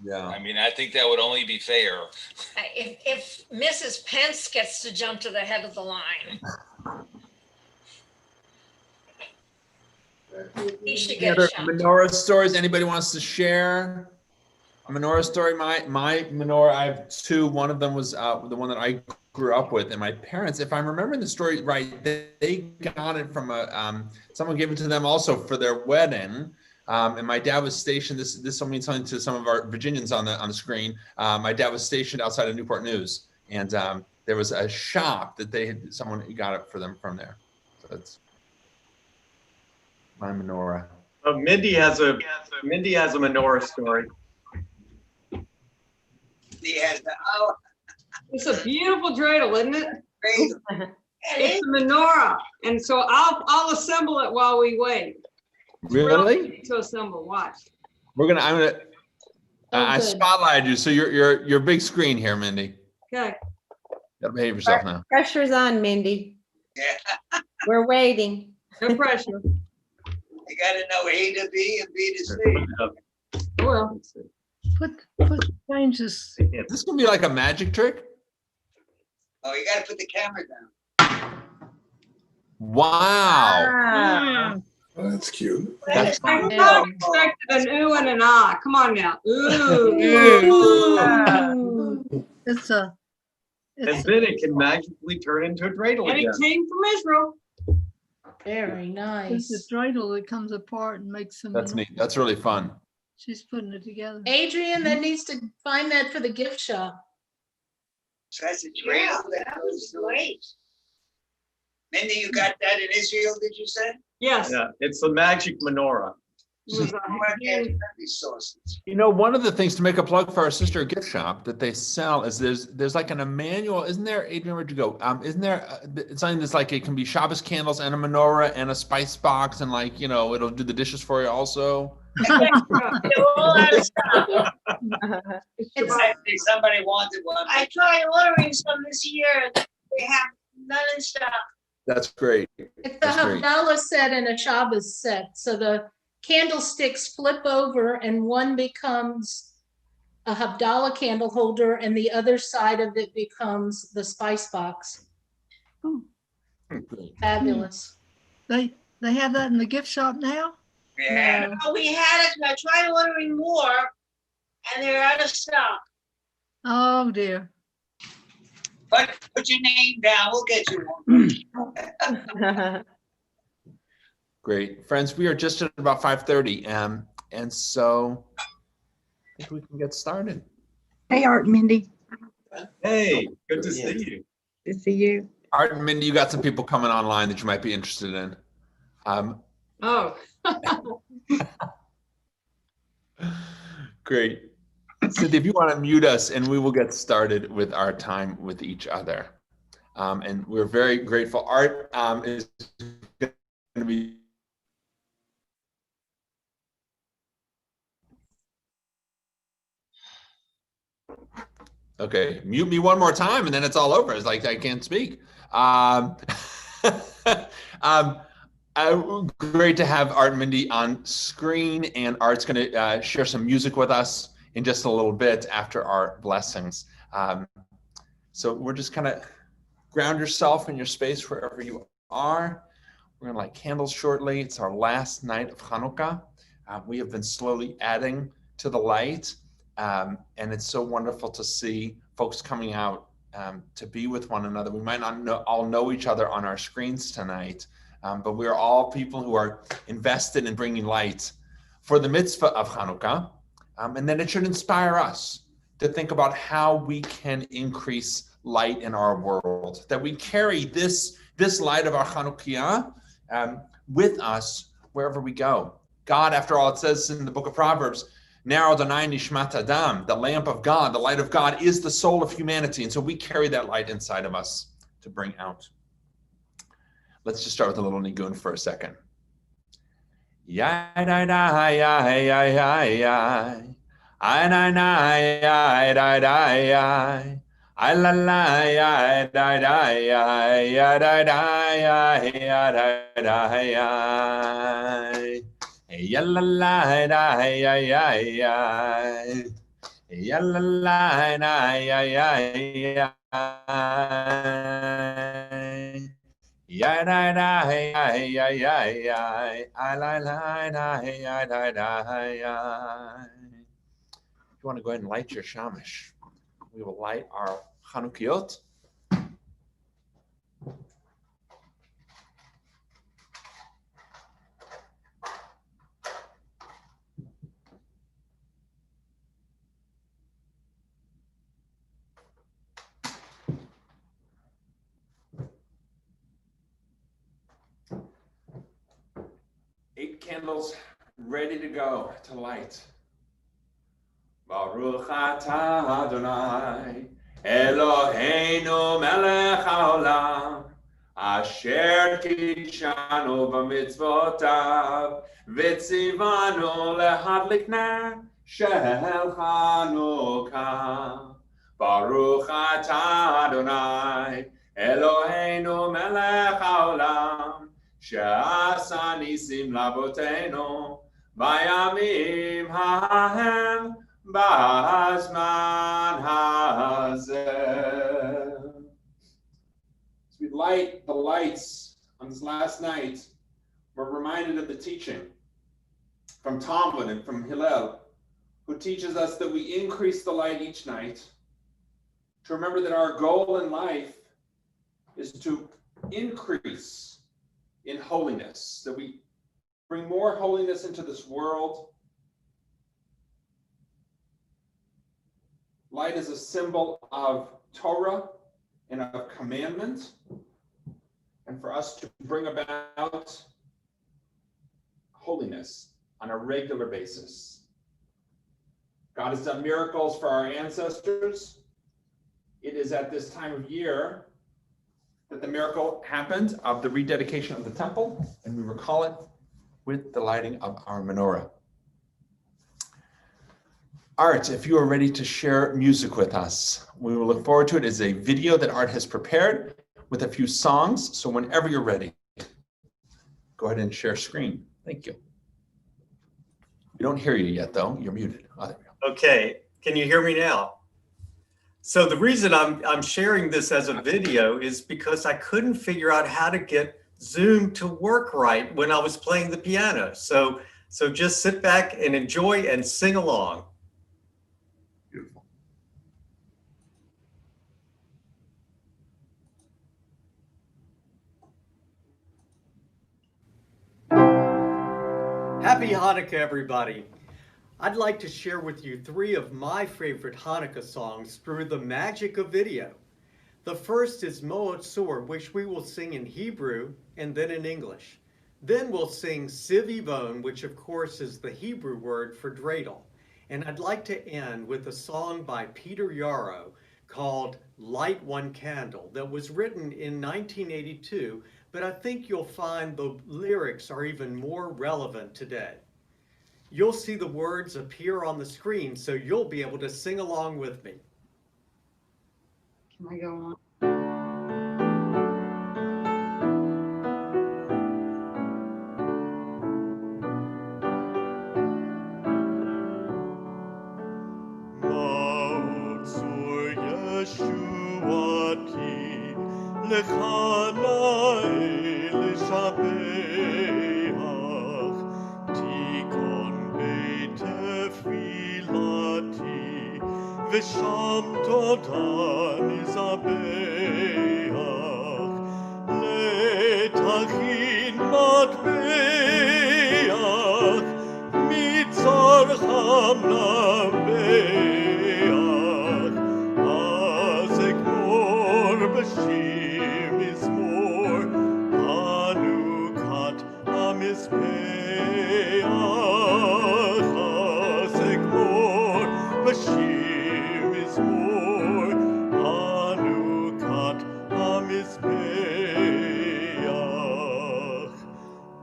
Yeah. I mean, I think that would only be fair. If Mrs. Pence gets to jump to the head of the line, he should Any get a other shot. menorah stories anybody wants to share? A menorah story. My menorah, I have two. One of them was the one that I grew up with, and my parents, if I'm remembering the story right, they got it from someone gave it to them also for their wedding. And my dad was stationed. This will mean something to some of our Virginians on the screen. My dad was stationed outside of Newport News, and there was a shop that someone got it for them from there. So that's my menorah. Mindy has a menorah story. It's a beautiful dreidel, isn't it? It It's a menorah, and so I'll assemble it while we wait. It's real Really? easy to assemble. Watch. I'm gonna. I spotlighted you, so you're big screen here, Mindy. Okay. Gotta behave yourself now. Pressure's on, Mindy. Yeah. We're waiting. No pressure. You gotta know A to B and B to C. Well, change this. Is this gonna be like a magic trick? Oh, you gotta put the camera down. Wow. Oh, that's cute. That's I fun. expected an ooh and an ah. Come on now. Ooh. It's And then it can magically turn into a dreidel And again. it came from Israel. Very it's nice. a dreidel that comes apart and makes them. That's neat. That's really fun. She's putting it together. Adrian, that needs to find that for the gift shop. So that's a dreidel. That was great. Mindy, you got that in Israel, did you say? Yes. Yeah, it's the magic menorah. It was a hand- Sauces. You know, one of the things to make a plug for our sister gift shop that they sell is there's like an manual. Isn't there, Adrian? Where'd you go? Isn't there something that's like it can be Shabbos candles and a menorah and a spice box and like it'll do the dishes for you also. They're all out of stock. Somebody wanted one. I tried ordering some this year. They have none in stock. That's great. It's a That's great. Havdalah set and a Shabbos set. So the candlesticks flip over and one becomes a Havdalah candle holder and the other side of it becomes the spice box. Fabulous. They have that in the gift shop now? Yeah. Oh, we had it. I tried ordering more, and they're out of stock. Oh dear. But put your name down, we'll get you one. Great. Friends, we are just at about 5:30. And so I think we can get started. Hey, Art and Mindy. Hey, good to see you. Good to see you. Art and Mindy, you got some people coming online that you might be interested in. Oh. Great. Cynthia, if you want to mute us and we will get started with our time with each other. And we're very grateful. Art is going to be okay. Mute me one more time and then it's all over. It's like I can't speak. Great to have Art and Mindy on screen, and Art's going to share some music with us in just a little bit after our blessings. So we're just kind of ground yourself in your space wherever you are. We're going to light candles shortly. It's our last night of Hanukkah. We have been slowly adding to the light, and it's so wonderful to see folks coming out to be with one another. We might not all know each other on our screens tonight, but we're all people who are invested in bringing light for the mitzvah of Hanukkah. And then it should inspire us to think about how we can increase light in our world, that we carry this light of our Hanukkah with us wherever we go. God, after all, it says in the book of Proverbs, Ner Adonai Nishmat Adam, the lamp of God, the light of God is the soul of humanity. And so we carry that light inside of us to bring out. Let's just start with a little nigun for a second. Ya da da ya ya ya ya. I na na ya da da ya. I la la ya da da ya ya da da ya ya da da ya. Ya la la da ya ya ya. Ya la la na ya ya ya. Ya da da ya ya ya ya. I la la na ya da da ya. You want to go ahead and light your shamash? We will light our Hanukkah. 8 candles ready to go to light. Baruch atah Adonai Eloheinu melech haolam asher kidshanu b'mitzvotav v'tzivanu lehadlik ner shel Hanukkah. Baruch atah Adonai Eloheinu melech haolam she'asa nisim labotenu Bayamim hahem b'hazman hazeh. As we light the lights on this last night, we're reminded of the teaching from Talmud and from Hillel, who teaches us that we increase the light each night, to remember that our goal in life is to increase in holiness, that we bring more holiness into this world. Light is a symbol of Torah and of commandment, and for us to bring about holiness on a regular basis. God has done miracles for our ancestors. It is at this time of year that the miracle happened of the rededication of the temple, and we recall it with the lighting of our menorah. Art, if you are ready to share music with us, we will look forward to it. It is a video that Art has prepared with a few songs, so whenever you're ready, go ahead and share screen. Thank you. We don't hear you yet, though. You're muted. Oh, there we go. Okay, can you hear me now? So the reason I'm sharing this as a video is because I couldn't figure out how to get Zoom to work right when I was playing the piano. So just sit back and enjoy and sing along. Beautiful. Happy Hanukkah, everybody. I'd like to share with you 3 of my favorite Hanukkah songs through the magic of video. The first is Moat Sur, which we will sing in Hebrew and then in English. Then we'll sing Sivivon, which of course is the Hebrew word for dreidel. And I'd like to end with a song by Peter Yarrow called Light One Candle that was written in 1982, but I think you'll find the lyrics are even more relevant today. You'll see the words appear on the screen, so you'll be able to sing along with me. Can I go on? ושם תודה נזבח, לתכין מטבח, מצרכם נבח, אז אגמור בשיר מזמור, חנוכת המזבח, אז אגמור בשיר Hanukkah HaMizbeach.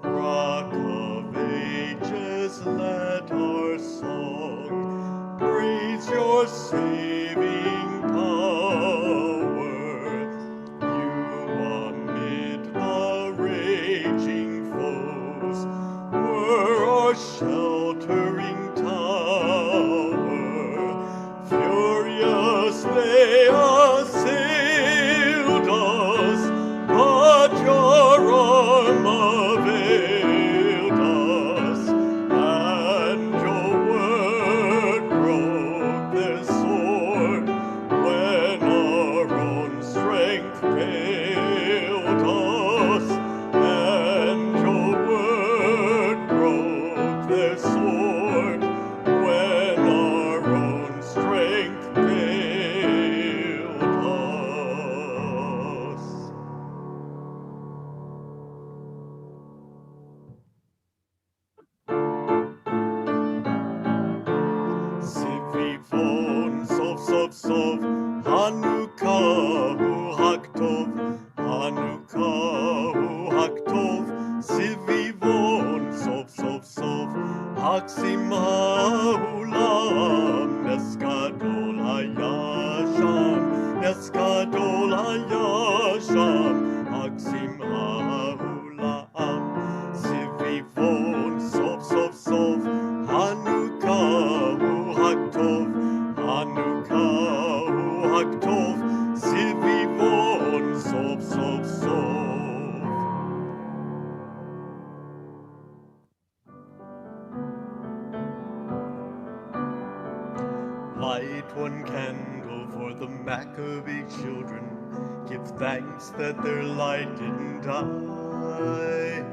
Rock of ages, let our song praise your saving power. You amid the raging foes were our sheltering tower. Sivivon sov sov sov Hanukkah hu haktov Hanukkah hu haktov Sivivon sov sov sov Haksim ha'olam Neskadol hayasham Neskadol hayasham Haksim ha'olam Sivivon sov sov sov Hanukkah hu haktov Hanukkah hu haktov Sivivon sov sov sov. Light one candle for the Maccabee children. Give thanks that their light didn't die.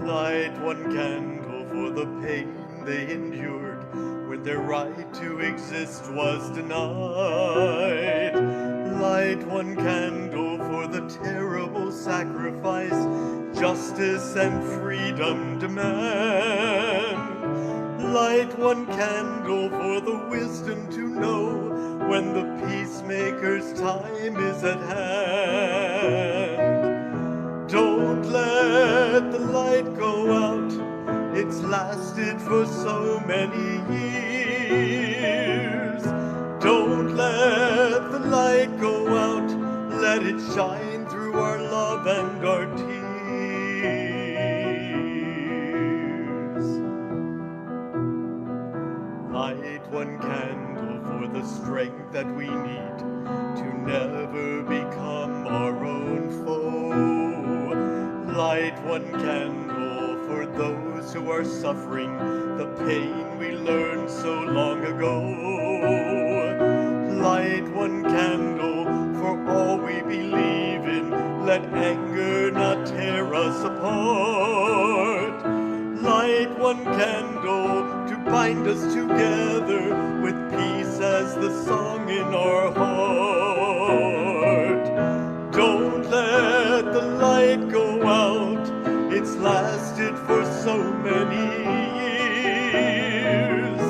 Light one candle for the pain they endured when their right to exist was denied. Light one candle for the terrible sacrifice justice and freedom demand. Light one candle for the wisdom to know when the peacemaker's time is at hand. Don't let the light go out. It's lasted for so many years. Don't let the light go out. Let it shine through our love and our tears. Light one candle for the strength that we need to never become our own foe. Light one candle for those who are suffering the pain we learned so long ago. Light one candle for all we believe in. Let anger not tear us apart. Light one candle to bind us together with peace as the song in our heart. Don't let the light go out. It's lasted for so many years.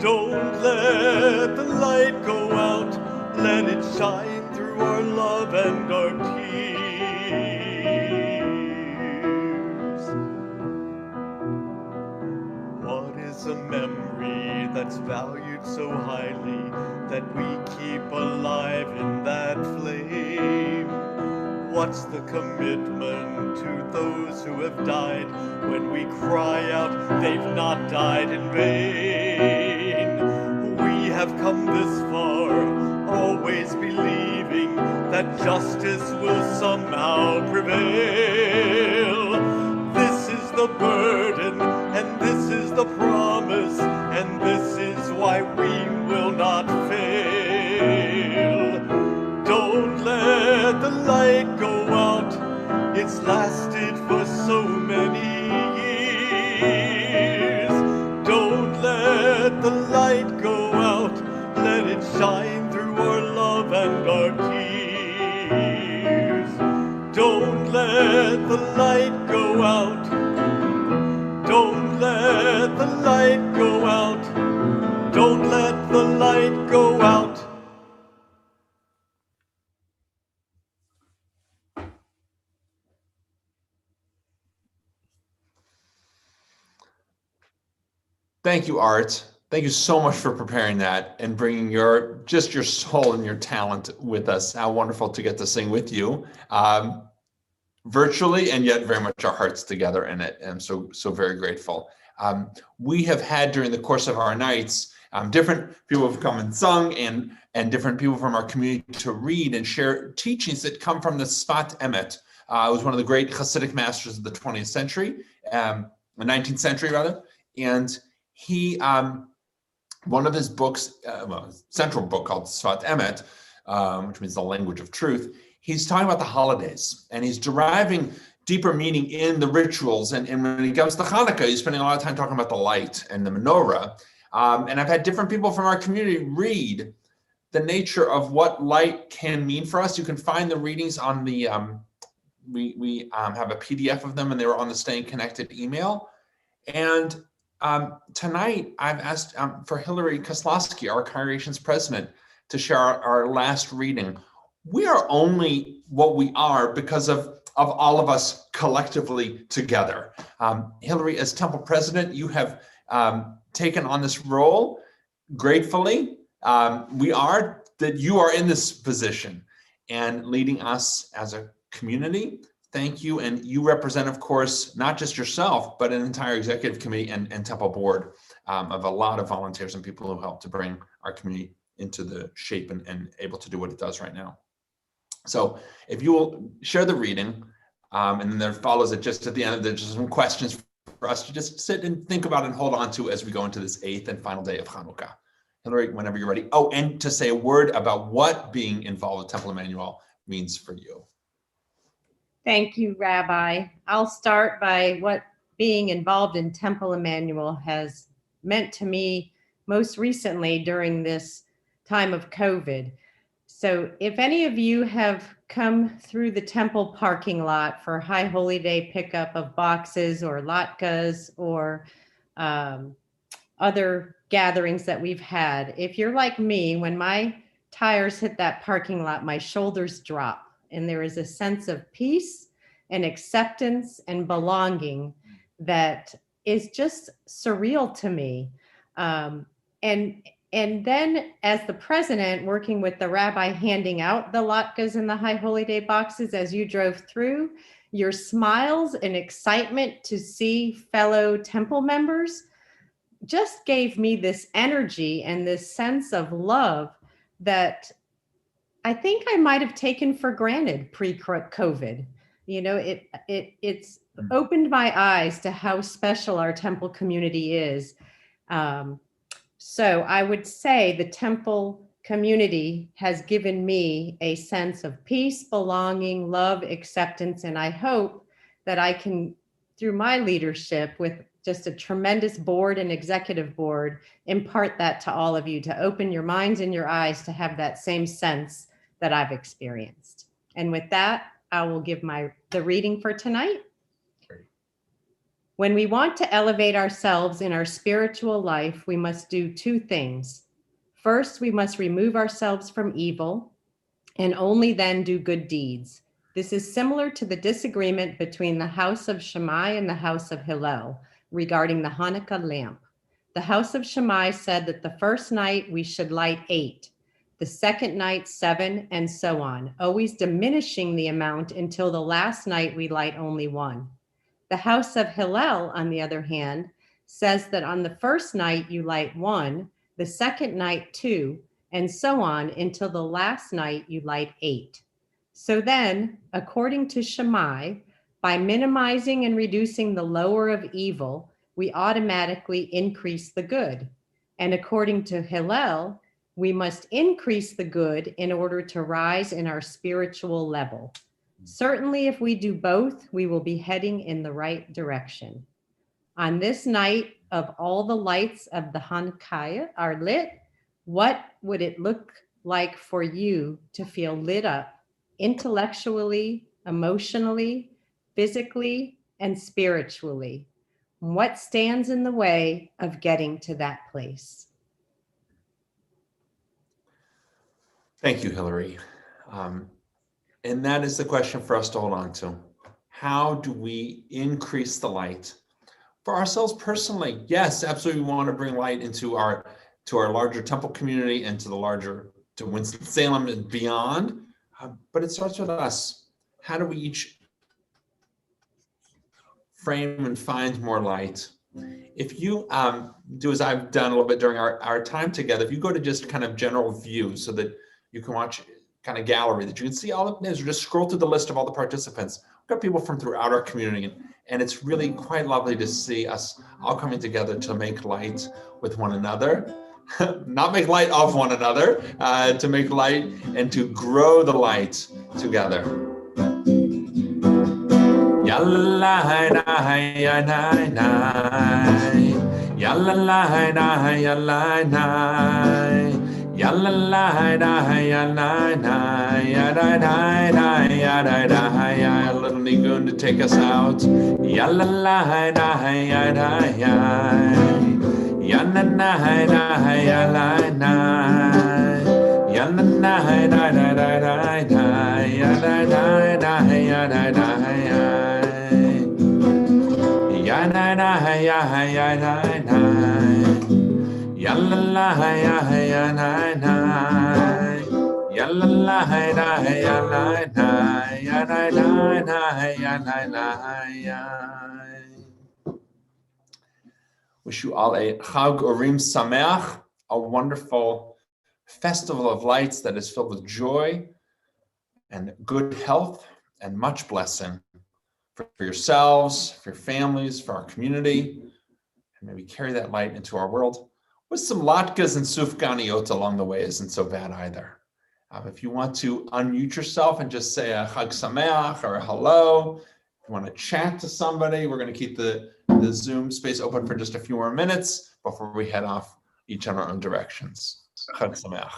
Don't let the light go out. Let it shine through our love and our tears. What is a memory that's valued so highly that we keep alive in that flame? What's the commitment to those who have died when we cry out they've not died in vain? We have come this far, always believing that justice will somehow prevail. This is the burden, and this is the promise, and this is why we will not fail. Don't let the light go out. It's lasted for so many years. Don't let the light go out. Let it shine through our love and our tears. Don't let the light go out. Don't let the light go out. Don't let the light go out. Thank you, Art. Thank you so much for preparing that and bringing your soul and your talent with us. How wonderful to get to sing with you virtually, and yet very much our hearts together in it. And I'm so very grateful. We have had during the course of our nights, different people have come and sung, and different people from our community to read and share teachings that come from the Sfat Emet. It was one of the great Hasidic masters of the 20th century, the 19th century rather, and he, one of his books, central book called Sfat Emet, which means the language of truth, he's talking about the holidays, and he's deriving deeper meaning in the rituals. And when he comes to Hanukkah, he's spending a lot of time talking about the light and the menorah. And I've had different people from our community read the nature of what light can mean for us. You can find the readings on the, we have a PDF of them, and they were on the Staying Connected email. And Tonight, I've asked for Hillary Koslowski, our congregation's president, to share our last reading. We are only what we are because of all of us collectively together. Hillary, as temple president, you have taken on this role gratefully. We are that you are in this position and leading us as a community. Thank you. And you represent, of course, not just yourself, but an entire executive committee and temple board of a lot of volunteers and people who help to bring our community into the shape and able to do what it does right now. So if you will share the reading, and then there follows it just at the end, there's just some questions for us to just sit and think about and hold on to as we go into this 8th and final day of Hanukkah. Hillary, whenever you're ready. Oh, and to say a word about what being involved with Temple Emmanuel means for you. Thank you, Rabbi. I'll start by what being involved in Temple Emmanuel has meant to me most recently during this time of COVID. So if any of you have come through the temple parking lot for High Holy Day pickup of boxes or latkes or other gatherings that we've had, if you're like me, when my tires hit that parking lot, my shoulders drop and there is a sense of peace and acceptance and belonging that is just surreal to me. And then as the president, working with the rabbi, handing out the latkes and the High Holy Day boxes as you drove through, your smiles and excitement to see fellow temple members just gave me this energy and this sense of love that I think I might have taken for granted pre-COVID. You know, it's opened my eyes to how special our temple community is. So I would say the temple community has given me a sense of peace, belonging, love, acceptance, and I hope that I can, through my leadership with just a tremendous board and executive board, impart that to all of you, to open your minds and your eyes to have that same sense that I've experienced. And with that, I will give the reading for tonight. When we want to elevate ourselves in our spiritual life, we must do two things. First, we must remove ourselves from evil and only then do good deeds. This is similar to the disagreement between the house of Shammai and the house of Hillel regarding the Hanukkah lamp. The house of Shammai said that the first night we should light 8, the second night 7, and so on, always diminishing the amount until the last night we light only 1. The house of Hillel, on the other hand, says that on the first night you light 1, the second night 2, and so on until the last night you light 8. So then, according to Shammai, by minimizing and reducing the lower of evil, we automatically increase the good. And according to Hillel, we must increase the good in order to rise in our spiritual level. Certainly, if we do both, we will be heading in the right direction. On this night of all the lights of the Hanukkah are lit, what would it look like for you to feel lit up intellectually, emotionally, physically, and spiritually? What stands in the way of getting to that place? Thank you, Hillary. And that is the question for us to hold on to. How do we increase the light for ourselves personally? Yes, absolutely. We want to bring light into our larger temple community and to Winston-Salem and beyond. But it starts with us. How do we each frame and find more light? If you do as I've done a little bit during our time together, if you go to just kind of general view so that you can watch kind of gallery, that you can see all of it, or just scroll through the list of all the participants. We've got people from throughout our community, and it's really quite lovely to see us all coming together to make light with one another, not make light of one another, to make light and to grow the light together. A little nigun to take us out. Ya la la da ya da ya. Ya na na da ya la na. Ya na na da da da da da. Ya da da da ya da da ya. Ya da da ya ya da da. Ya la la ya ya na na. Ya la la da ya la na. Ya da da da ya la la ya. Wish you all a Chag Urim Sameach, a wonderful festival of lights that is filled with joy and good health and much blessing for yourselves, for your families, for our community, and maybe carry that light into our world with some latkes and sufganiyot along the way isn't so bad either. If you want to unmute yourself and just say a Chag Sameach or a hello, if you want to chat to somebody, we're going to keep the Zoom space open for just a few more minutes before we head off each in our own directions. Chag Sameach.